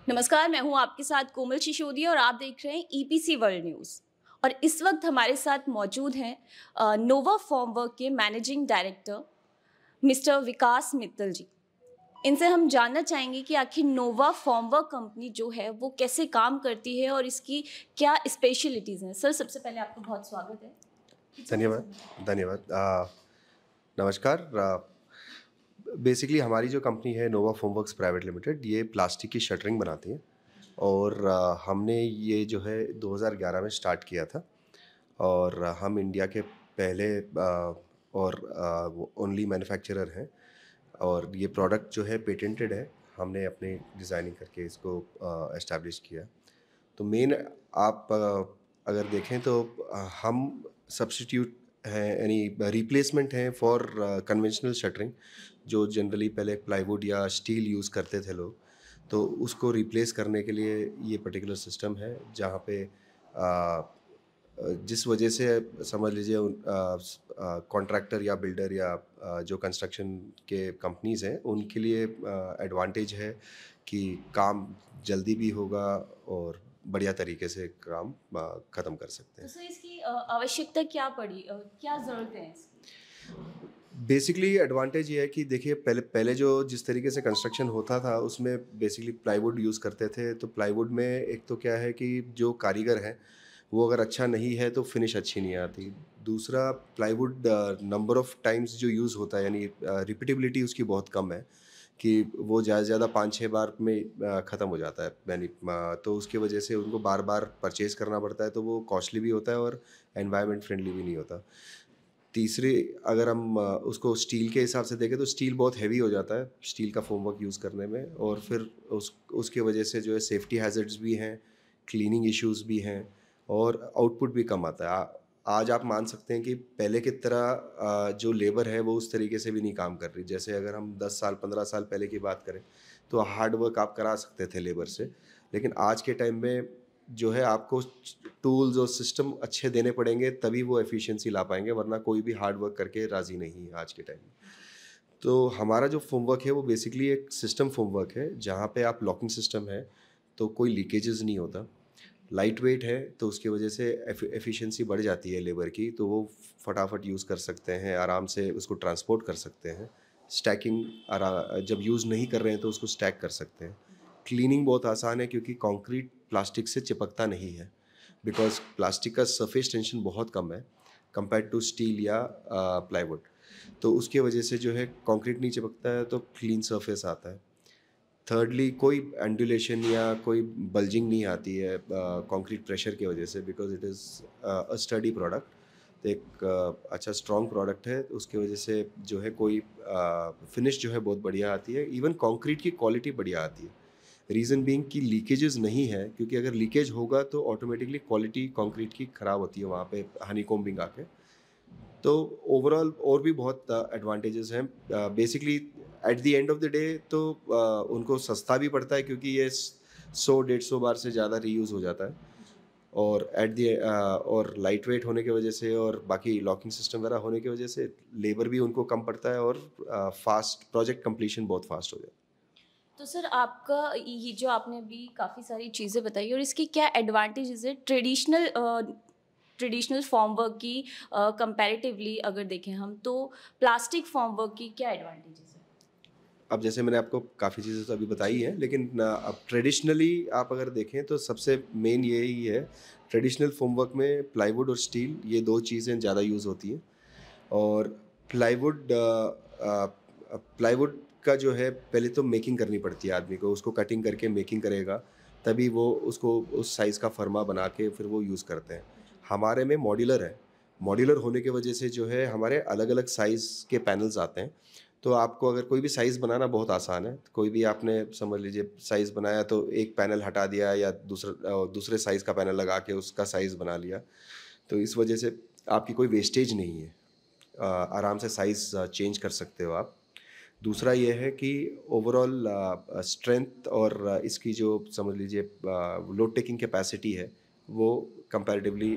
नमस्कार, मैं हूं आपके साथ कोमल शिशोदिया और आप देख रहे हैं ईपीसी वर्ल्ड न्यूज़। और इस वक्त हमारे साथ मौजूद हैं नोवा फॉर्मवर्क के मैनेजिंग डायरेक्टर मिस्टर विकास मित्तल जी। इनसे हम जानना चाहेंगे कि आखिर नोवा फॉर्मवर्क कंपनी जो है वो कैसे काम करती है और इसकी क्या स्पेशलिटीज़ हैं। सर, सबसे पहले आपका बहुत स्वागत है। धन्यवाद, धन्यवाद। नमस्कार। बेसिकली हमारी जो कंपनी है नोवा फोमवर्क्स प्राइवेट लिमिटेड, ये प्लास्टिक की शटरिंग बनाती है और हमने ये जो है 2011 में स्टार्ट किया था और हम इंडिया के पहले और ओनली मैन्युफैक्चरर हैं और ये प्रोडक्ट जो है पेटेंटेड है। हमने अपनी डिज़ाइनिंग करके इसको एस्टैब्लिश किया। तो मेन आप अगर देखें तो हम सब्स्टिट्यूट हैं, यानी रिप्लेसमेंट हैं फॉर कन्वेंशनल शटरिंग, जो जनरली पहले प्लाईवुड या स्टील यूज़ करते थे लोग। तो उसको रिप्लेस करने के लिए ये पर्टिकुलर सिस्टम है जहाँ पे जिस वजह से समझ लीजिए कॉन्ट्रैक्टर या बिल्डर या जो कंस्ट्रक्शन के कंपनीज़ हैं उनके लिए एडवांटेज है कि काम जल्दी भी होगा और बढ़िया तरीके से काम ख़त्म कर सकते तो हैं। सर, इसकी आवश्यकता क्या पड़ी, क्या ज़रूरत है इसकी? बेसिकली एडवांटेज ये है कि देखिए पहले पहले जो जिस तरीके से कंस्ट्रक्शन होता था उसमें बेसिकली प्लाईवुड यूज़ करते थे। तो प्लाईवुड में एक तो क्या है कि जो कारीगर हैं वो अगर अच्छा नहीं है तो फिनिश अच्छी नहीं आती। दूसरा, प्लाईवुड नंबर ऑफ टाइम्स जो यूज़ होता है, यानी रिपीटेबिलिटी उसकी बहुत कम है कि वो ज़्यादा से ज़्यादा 5-6 बार में ख़त्म हो जाता है। यानी तो उसकी वजह से उनको बार बार परचेज़ करना पड़ता है, तो वो कॉस्टली भी होता है और एनवायरनमेंट फ्रेंडली भी नहीं होता। तीसरी, अगर हम उसको स्टील के हिसाब से देखें तो स्टील बहुत हैवी हो जाता है स्टील का फोमवर्क यूज़ करने में, और फिर उसके वजह से जो है सेफ्टी हैज़र्ड्स भी हैं, क्लीनिंग इश्यूज भी हैं और आउटपुट भी कम आता है। आज आप मान सकते हैं कि पहले की तरह जो लेबर है वो उस तरीके से भी नहीं काम कर रही। जैसे अगर हम 10 साल 15 साल पहले की बात करें तो हार्ड वर्क आप करा सकते थे लेबर से, लेकिन आज के टाइम में जो है आपको टूल्स और सिस्टम अच्छे देने पड़ेंगे तभी वो एफिशिएंसी ला पाएंगे, वरना कोई भी हार्ड वर्क करके राज़ी नहीं है आज के टाइम में। तो हमारा जो फ़ोमवर्क है वो बेसिकली एक सिस्टम फ़ोमवर्क है जहाँ पे आप लॉकिंग सिस्टम है, तो कोई लीकेजेस नहीं होता। लाइट वेट है तो उसकी वजह से एफिशिएंसी बढ़ जाती है लेबर की, तो वो फटाफट यूज़ कर सकते हैं, आराम से उसको ट्रांसपोर्ट कर सकते हैं। स्टैकिंग जब यूज़ नहीं कर रहे हैं तो उसको स्टैक कर सकते हैं। क्लीनिंग बहुत आसान है क्योंकि कंक्रीट प्लास्टिक से चिपकता नहीं है, बिकॉज़ प्लास्टिक का सरफेस टेंशन बहुत कम है कंपेयर टू स्टील या प्लाईवुड। तो उसकी वजह से जो है कंक्रीट नहीं चिपकता है तो क्लीन सरफेस आता है। थर्डली, कोई एंडुलेशन या कोई बल्जिंग नहीं आती है कंक्रीट प्रेशर की वजह से, because it is a study product. तो एक अच्छा स्ट्रॉन्ग प्रोडक्ट है, तो उसकी वजह से जो है कोई फिनिश जो है बहुत बढ़िया आती है। इवन कंक्रीट की क्वालिटी बढ़िया आती है। रीज़न बीइंग कि लीकेजेस नहीं है, क्योंकि अगर लीकेज होगा तो ऑटोमेटिकली क्वालिटी कंक्रीट की ख़राब होती है वहाँ पे हनीकॉम्बिंग आके। तो ओवरऑल और भी बहुत एडवांटेजेस हैं। Basically at the end of the day तो उनको सस्ता भी पड़ता है क्योंकि ये 100-150 बार से ज़्यादा रीयूज़ हो जाता है, और और लाइट वेट होने की वजह से और बाकी लॉकिंग सिस्टम वगैरह होने की वजह से लेबर भी उनको कम पड़ता है और फास्ट प्रोजेक्ट कंप्लीशन बहुत फास्ट हो जाता है। तो सर, आपका ये जो आपने अभी काफ़ी सारी चीज़ें बताई और इसकी क्या एडवांटेजेस है ट्रेडिशनल फॉर्म वर्क की कंपैरेटिवली अगर देखें हम, तो प्लास्टिक फॉर्म वर्क की क्या एडवांटेजेस है? अब जैसे मैंने आपको काफ़ी चीज़ें तो अभी बताई हैं, लेकिन अब ट्रेडिशनली आप अगर देखें तो सबसे मेन यही है। ट्रेडिशनल फ़ोमवर्क में प्लाईवुड और स्टील, ये 2 चीज़ें ज़्यादा यूज़ होती हैं। और प्लाईवुड प्लाईवुड का जो है पहले तो मेकिंग करनी पड़ती है आदमी को, उसको कटिंग करके मेकिंग करेगा, तभी वो उसको उस साइज़ का फर्मा बना के फिर वो यूज़ करते हैं। हमारे में मॉड्यूलर है। मॉड्यूलर होने की वजह से जो है हमारे अलग-अलग साइज़ के पैनल्स आते हैं। तो आपको अगर कोई भी साइज़ बनाना बहुत आसान है। कोई भी आपने समझ लीजिए साइज़ बनाया तो एक पैनल हटा दिया या दूसरे साइज़ का पैनल लगा के उसका साइज़ बना लिया। तो इस वजह से आपकी कोई वेस्टेज नहीं है। आराम से साइज़ चेंज कर सकते हो आप। दूसरा ये है कि ओवरऑल स्ट्रेंथ और इसकी जो समझ लीजिए लोड टेकिंग कैपेसिटी है, वो कंपैरेटिवली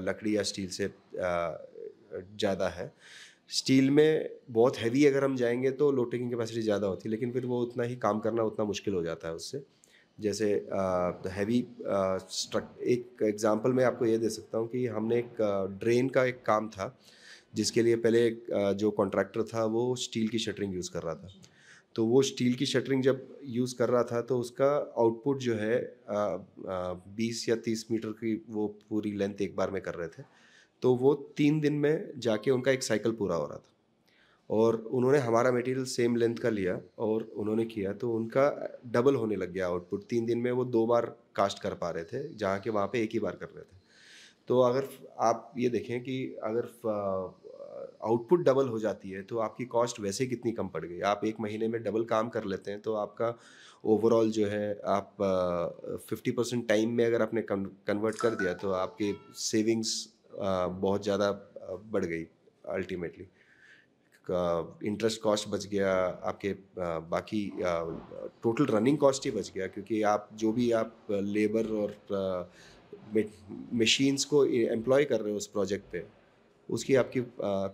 लकड़ी या स्टील से ज़्यादा है। स्टील में बहुत हैवी अगर हम जाएँगे तो लोड टेकिंग कैपेसिटी ज़्यादा होती है, लेकिन फिर वो उतना ही काम करना उतना मुश्किल हो जाता है उससे। जैसे हैवी एक एग्जांपल मैं आपको ये दे सकता हूँ कि हमने एक ड्रेन का एक काम था, जिसके लिए पहले जो कॉन्ट्रैक्टर था वो स्टील की शटरिंग यूज़ कर रहा था। तो वो स्टील की शटरिंग जब यूज़ कर रहा था तो उसका आउटपुट जो है 20 या 30 मीटर की वो पूरी लेंथ एक बार में कर रहे थे। तो वो 3 दिन में जाके उनका एक साइकिल पूरा हो रहा था। और उन्होंने हमारा मटेरियल सेम लेंथ का लिया और उन्होंने किया तो उनका डबल होने लग गया आउटपुट। 3 दिन में वो 2 बार कास्ट कर पा रहे थे, जहाँ के वहाँ पे एक ही बार कर रहे थे। तो अगर आप ये देखें कि अगर आउटपुट डबल हो जाती है तो आपकी कॉस्ट वैसे कितनी कम पड़ गई। आप 1 महीने में डबल काम कर लेते हैं तो आपका ओवरऑल जो है आप 50% टाइम में अगर आपने कन्वर्ट कर दिया तो आपकी सेविंग्स बहुत ज़्यादा बढ़ गई अल्टीमेटली। इंटरेस्ट कॉस्ट बच गया, आपके बाकी टोटल रनिंग कॉस्ट ही बच गया, क्योंकि आप जो भी आप लेबर और मशीन्स को एम्प्लॉय कर रहे हो उस प्रोजेक्ट पे, उसकी आपकी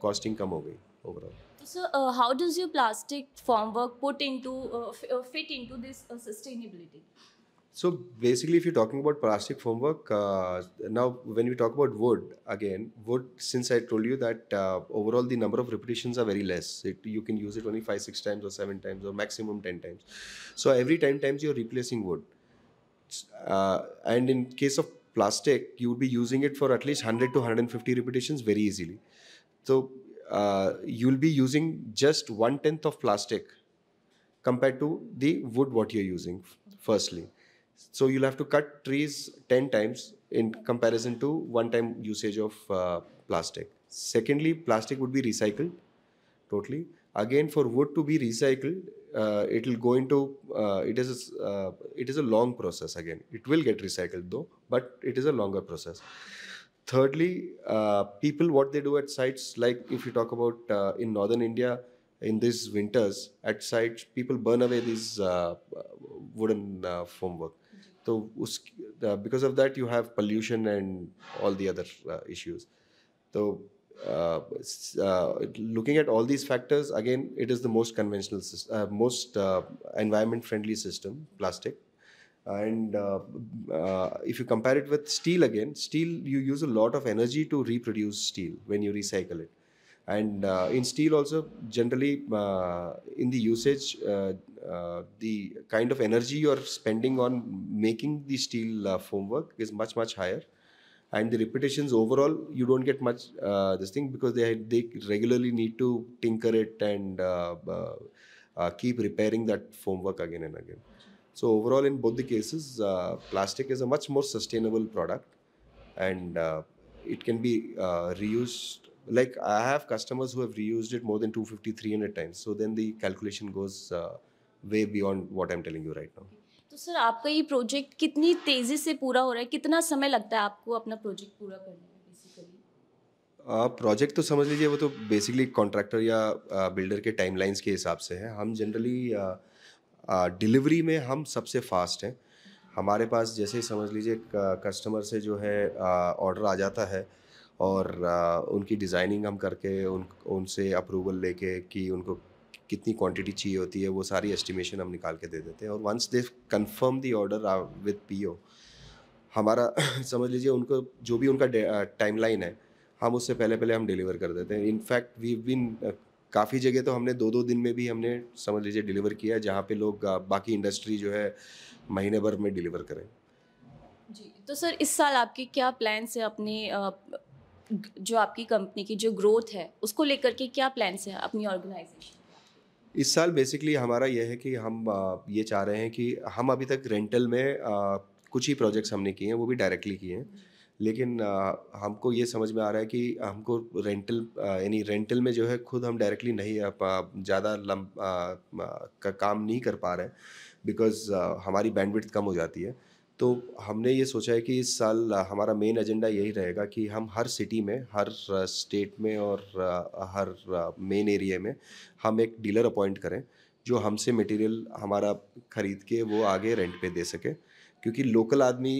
कॉस्टिंग कम हो गई overall. So, how does your plastic formwork fit into this sustainability? So basically, if you're talking about plastic formwork, now when we talk about wood, again, wood, since I told you that overall the number of repetitions are very less. You can use it only 5, 6 times or 7 times or maximum 10 times. So every 10 times you're replacing wood. And in case of plastic, you would be using it for at least 100 to 150 repetitions very easily. So you'll be using just 1/10 of plastic compared to the wood what you're using, firstly. So you'll have to cut trees 10 times in comparison to one time usage of plastic. Secondly, plastic would be recycled totally. Again, for wood to be recycled, it will go into it is a long process. Again, it will get recycled though, but it is a longer process. Thirdly, people, what they do at sites, like if you talk about in northern India, in these winters at sites, people burn away these wooden formwork. So because of that you have pollution and all the other issues. So looking at all these factors, again, it is the most conventional most environment friendly system, plastic. And if you compare it with steel, again, steel, you use a lot of energy to reproduce steel when you recycle it. And in steel also, generally in the usage, the kind of energy you're spending on making the steel formwork is much higher. And the repetitions overall, you don't get much this thing, because they regularly need to tinker it and keep repairing that formwork again and again. So overall, in both the cases, plastic is a much more sustainable product, and it can be reused. Like I have customers who have reused it more than 250, 300 times. So then the calculation goes way beyond what I'm telling you right now. तो sir, आपका ये project कितनी तेज़ी से पूरा हो रहा है? कितना समय लगता है आपको अपना प्रोजेक्ट पूरा करने में बेसिकली? प्रोजेक्ट तो समझ लीजिए, वो तो बेसिकली कॉन्ट्रैक्टर या बिल्डर के टाइमलाइंस के हिसाब से है। हम जनरली डिलीवरी में हम सबसे फास्ट हैं। हमारे पास जैसे ही समझ लीजिए कस्टमर से जो है ऑर्डर आ जाता है, और उनकी डिज़ाइनिंग हम करके उनसे अप्रूवल लेके कि उनको कितनी क्वांटिटी चाहिए होती है, वो सारी एस्टिमेशन हम निकाल के दे देते हैं। और once they confirm the order with PO, हमारा समझ लीजिए उनको जो भी उनका टाइमलाइन है, हम उससे पहले हम डिलीवर कर देते हैं। इनफैक्ट वी बीन काफ़ी जगह तो हमने 2-2 दिन में भी हमने समझ लीजिए डिलीवर किया है, जहाँ पे लोग बाकी इंडस्ट्री जो है महीने भर में डिलीवर करें। जी, तो सर इस साल आपके क्या प्लान्स हैं अपने जो आपकी कंपनी की जो ग्रोथ है, उसको लेकर के क्या प्लान्स हैं अपनी ऑर्गेनाइजेशन? इस साल बेसिकली हमारा ये है कि हम ये चाह रहे हैं कि हम अभी तक रेंटल में कुछ ही प्रोजेक्ट्स हमने किए हैं, वो भी डायरेक्टली किए हैं। लेकिन हमको ये समझ में आ रहा है कि हमको रेंटल यानी रेंटल में जो है खुद हम डायरेक्टली नहीं ज़्यादा का काम नहीं कर पा रहे हैं, बिकॉज़ हमारी बैंडविड्थ कम हो जाती है। तो हमने ये सोचा है कि इस साल हमारा मेन एजेंडा यही रहेगा कि हम हर सिटी में, हर स्टेट में और हर मेन एरिया में हम एक डीलर अपॉइंट करें, जो हमसे मटेरियल हमारा ख़रीद के वो आगे रेंट पे दे सके। क्योंकि लोकल आदमी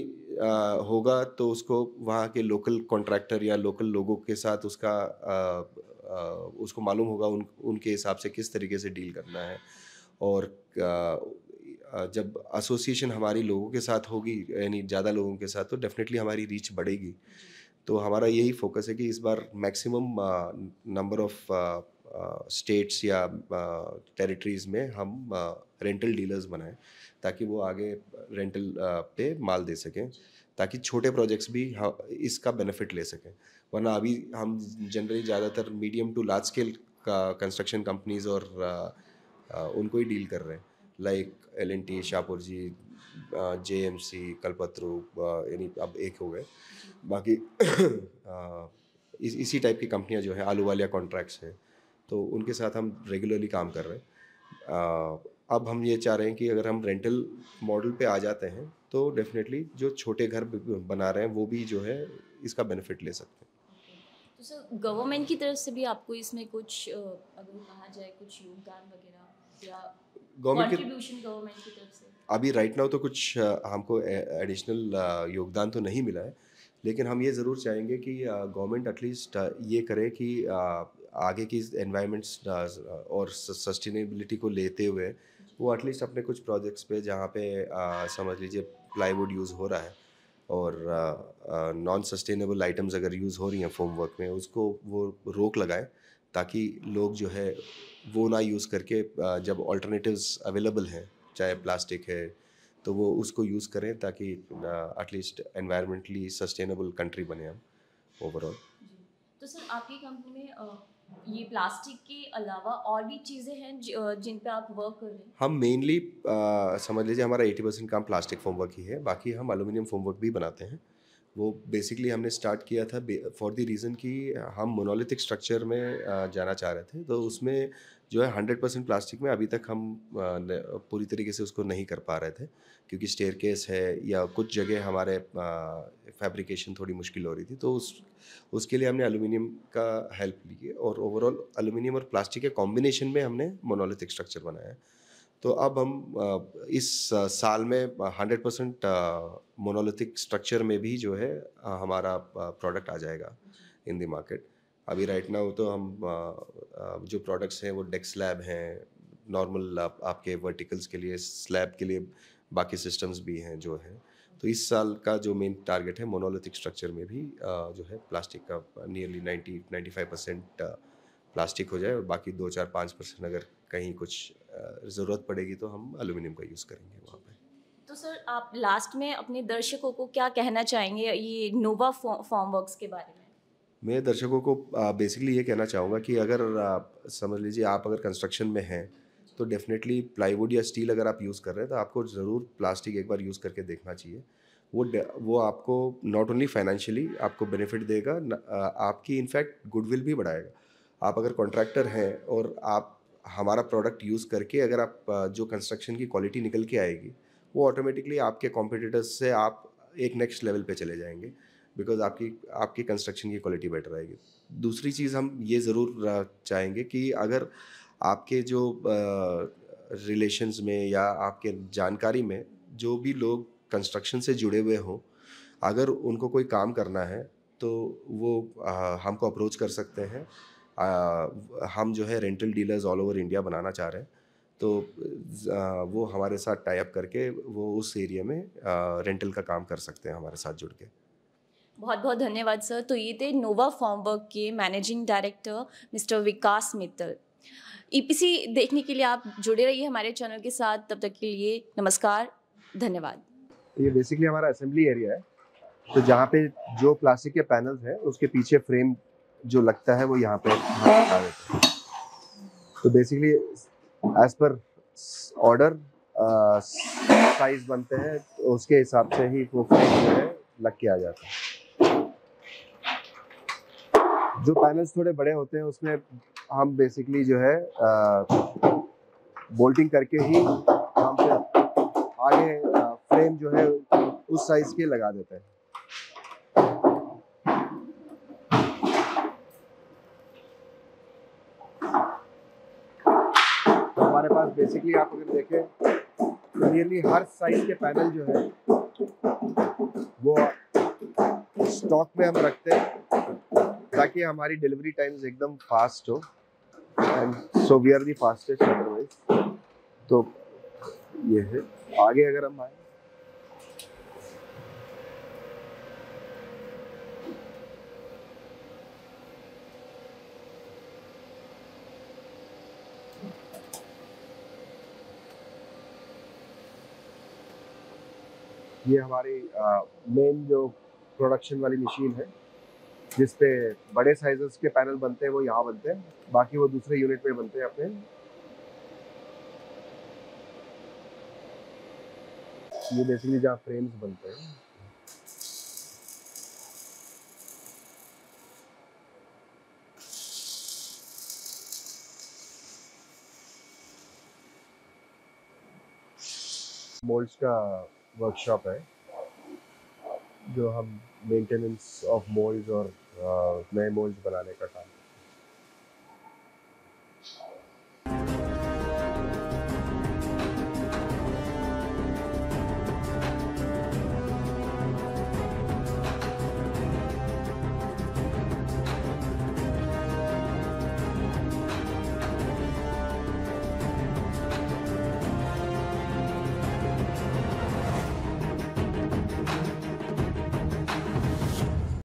होगा तो उसको वहाँ के लोकल कॉन्ट्रैक्टर या लोकल लोगों के साथ उसको मालूम होगा उनके हिसाब से किस तरीके से डील करना है। और जब एसोसिएशन हमारी लोगों के साथ होगी, यानी ज़्यादा लोगों के साथ, तो डेफिनेटली हमारी रीच बढ़ेगी। तो हमारा यही फोकस है कि इस बार मैक्सिमम नंबर ऑफ स्टेट्स या टेरिटरीज़ में हम रेंटल डीलर्स बनाएं, ताकि वो आगे रेंटल पे माल दे सकें, ताकि छोटे प्रोजेक्ट्स भी इसका बेनिफिट ले सकें। वरना अभी हम जनरली ज़्यादातर मीडियम टू लार्ज स्केल का कंस्ट्रक्शन कंपनीज और उनको ही डील कर रहे हैं, लाइक L&T, शाहपुर जी, JMC, कल्पतरू, यानी अब एक हो गए, बाकी इसी टाइप की कंपनियां जो है, आलू वालिया कॉन्ट्रैक्ट्स हैं, तो उनके साथ हम रेगुलरली काम कर रहे हैं। अब हम ये चाह रहे हैं कि अगर हम रेंटल मॉडल पे आ जाते हैं तो डेफिनेटली जो छोटे घर बना रहे हैं वो भी जो है इसका बेनिफिट ले सकते हैं। तो सर गवर्नमेंट की तरफ से भी आपको इसमें कुछ अगर कहा जाए कुछ योगदान वगैरह या गवर्नमेंट के कंट्रीब्यूशन गवर्नमेंट की तरफ से? अभी राइट नाउ तो कुछ हमको एडिशनल योगदान तो नहीं मिला है, लेकिन हम ये ज़रूर चाहेंगे कि गवर्नमेंट एटलीस्ट ये करे कि आगे की एनवायरनमेंट्स और सस्टेनेबिलिटी को लेते हुए वो एटलीस्ट अपने कुछ प्रोजेक्ट्स पे, जहाँ पे समझ लीजिए प्लाईवुड यूज़ हो रहा है और नॉन सस्टेनेबल आइटम्स अगर यूज़ हो रही हैं फोम वर्क में, उसको वो रोक लगाए, ताकि लोग जो है वो ना यूज़ करके जब ऑल्टरनेटिव्स अवेलेबल हैं, चाहे प्लास्टिक है, तो वो उसको यूज़ करें, ताकि एटलीस्ट एनवायरमेंटली सस्टेनेबल कंट्री बने हम ओवरऑल। तो सर आपकी कंपनी में ये प्लास्टिक के अलावा और भी चीज़ें हैं जिन पे आप वर्क कर रहे हैं? हम मेनली समझ लीजिए हमारा 80% काम प्लास्टिक फोम वर्क ही है, बाकी हम एल्यूमिनियम फोम वर्क भी बनाते हैं। वो बेसिकली हमने स्टार्ट किया था फॉर द रीज़न कि हम मोनोलिथिक स्ट्रक्चर में जाना चाह रहे थे, तो उसमें जो है 100% प्लास्टिक में अभी तक हम पूरी तरीके से उसको नहीं कर पा रहे थे, क्योंकि स्टेयरकेस है या कुछ जगह हमारे फैब्रिकेशन थोड़ी मुश्किल हो रही थी, तो उसके लिए हमने एल्यूमिनियम का हेल्प ली है, और ओवरऑल एल्यूमिनियम और प्लास्टिक के कॉम्बिनेशन में हमने मोनोलिथिक स्ट्रक्चर बनाया है। तो अब हम इस साल में 100% मोनोलिथिक स्ट्रक्चर में भी जो है हमारा प्रोडक्ट आ जाएगा इन द मार्केट। अभी राइट नाउ तो हम जो प्रोडक्ट्स हैं वो डेक स्लैब हैं, नॉर्मल आपके वर्टिकल्स के लिए, स्लैब के लिए बाकी सिस्टम्स भी हैं जो हैं। तो इस साल का जो मेन टारगेट है मोनोलिथिक स्ट्रक्चर में भी जो है प्लास्टिक का नियरली 90-95% प्लास्टिक हो जाए, और बाकी 2-4-5% अगर कहीं कुछ ज़रूरत पड़ेगी तो हम एल्यूमिनियम का यूज़ करेंगे वहाँ पे। तो सर आप लास्ट में अपने दर्शकों को क्या कहना चाहेंगे ये नोवा फॉर्म वर्क्स के बारे में? मैं दर्शकों को बेसिकली ये कहना चाहूँगा कि अगर समझ लीजिए आप अगर कंस्ट्रक्शन में हैं, तो डेफिनेटली प्लाईवुड या स्टील अगर आप यूज़ कर रहे हैं, तो आपको ज़रूर प्लास्टिक एक बार यूज़ करके देखना चाहिए। वो आपको नॉट ओनली फाइनेंशियली आपको बेनिफिट देगा, आपकी इनफैक्ट गुडविल भी बढ़ाएगा। आप अगर कॉन्ट्रैक्टर हैं और आप हमारा प्रोडक्ट यूज़ करके अगर आप जो कंस्ट्रक्शन की क्वालिटी निकल के आएगी, वो ऑटोमेटिकली आपके कॉम्पिटिटर्स से आप एक नेक्स्ट लेवल पे चले जाएंगे, बिकॉज आपकी आपकी कंस्ट्रक्शन की क्वालिटी बेटर आएगी। दूसरी चीज़ हम ये ज़रूर चाहेंगे कि अगर आपके जो रिलेशंस में या आपके जानकारी में जो भी लोग कंस्ट्रक्शन से जुड़े हुए हों, अगर उनको कोई काम करना है तो वो हमको अप्रोच कर सकते हैं। हम जो है rental dealers all over India बनाना चाह रहे हैं, तो वो हमारे साथ टाई अप करके वो उस एरिया में रेंटल का काम कर सकते हैं हमारे साथ जुड़ के। बहुत बहुत धन्यवाद सर। तो ये थे नोवा फॉर्म वर्क के मैनेजिंग डायरेक्टर मिस्टर विकास मित्तल। ईपीसी देखने के लिए आप जुड़े रहिए हमारे चैनल के साथ। तब तक के लिए नमस्कार, धन्यवाद। ये बेसिकली हमारा असेंबली एरिया है, तो जहाँ पे जो प्लास्टिक के पैनल्स हैं उसके पीछे फ्रेम जो लगता है वो यहाँ पे लगा देते हैं। तो basically as per order size बनते हैं, तो उसके हिसाब से ही वो फ्रेम जो है लग के आ जाता है। जो पैनल्स थोड़े बड़े होते हैं उसमें हम बेसिकली जो है बोल्टिंग करके ही हम फिर आगे फ्रेम जो है उस साइज के लगा देते हैं। तो हमारे पास बेसिकली आप अगर देखें तो नियरली हर साइज के पैनल जो है वो स्टॉक में हम रखते हैं, ताकि हमारी डिलीवरी टाइम्स एकदम फास्ट हो, and so we are the fastest otherwise. तो ये है। आगे अगर हम आए, ये हमारी मेन जो प्रोडक्शन वाली मशीन है, जिस पे बड़े साइजेस के पैनल बनते हैं वो यहाँ बनते हैं, बाकी वो दूसरे यूनिट में बनते हैं अपने। ये बेसिकली जहाँ फ्रेम्स बनते हैं। मोल्ड्स का वर्कशॉप है, जो हम मेंटेनेंस ऑफ मोल्ड्स और नए मोल्ड्स बनाने का काम